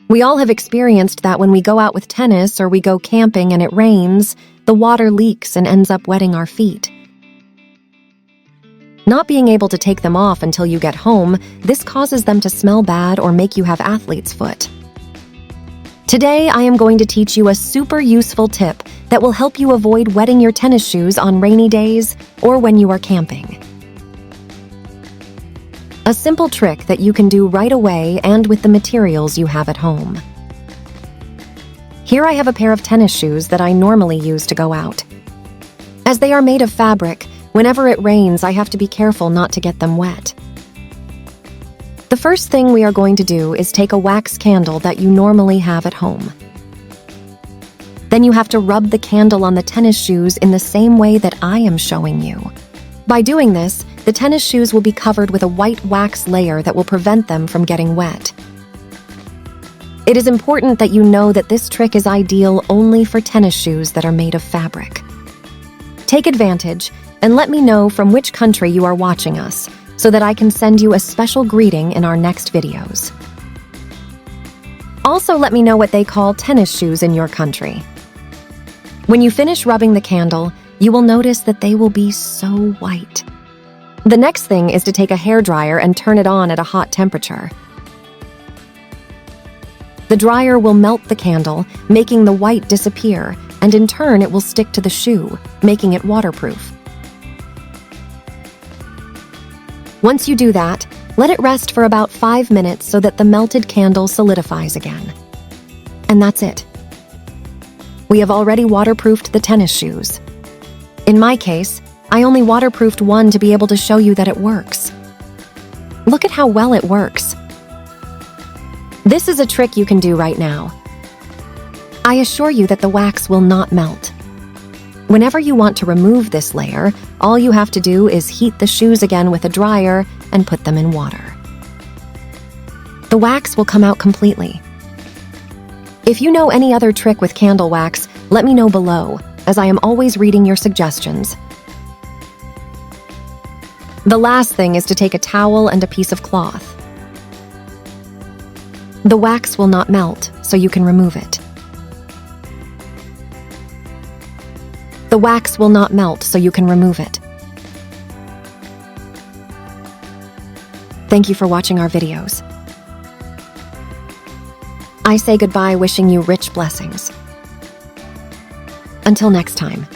We all have experienced that when we go out with tennis or we go camping and it rains, the water leaks and ends up wetting our feet. Not being able to take them off until you get home, this causes them to smell bad or make you have athlete's foot. Today, I am going to teach you a super useful tip that will help you avoid wetting your tennis shoes on rainy days or when you are camping. A simple trick that you can do right away and with the materials you have at home. Here I have a pair of tennis shoes that I normally use to go out. As they are made of fabric, whenever it rains, I have to be careful not to get them wet. The first thing we are going to do is take a wax candle that you normally have at home. Then you have to rub the candle on the tennis shoes in the same way that I am showing you. By doing this, the tennis shoes will be covered with a white wax layer that will prevent them from getting wet. It is important that you know that this trick is ideal only for tennis shoes that are made of fabric. Take advantage and let me know from which country you are watching us, so that I can send you a special greeting in our next videos. Also, let me know what they call tennis shoes in your country. When you finish rubbing the candle, you will notice that they will be so white. The next thing is to take a hairdryer and turn it on at a hot temperature. The dryer will melt the candle, making the white disappear, and in turn it will stick to the shoe, making it waterproof. Once you do that, let it rest for about 5 minutes so that the melted candle solidifies again. And that's it. We have already waterproofed the tennis shoes. In my case, I only waterproofed one to be able to show you that it works. Look at how well it works. This is a trick you can do right now. I assure you that the wax will not melt. Whenever you want to remove this layer, all you have to do is heat the shoes again with a dryer and put them in water. The wax will come out completely. If you know any other trick with candle wax, let me know below, as I am always reading your suggestions. The last thing is to take a towel and a piece of cloth. The wax will not melt, so you can remove it. The wax will not melt, so you can remove it. Thank you for watching our videos. I say goodbye wishing you rich blessings. Until next time.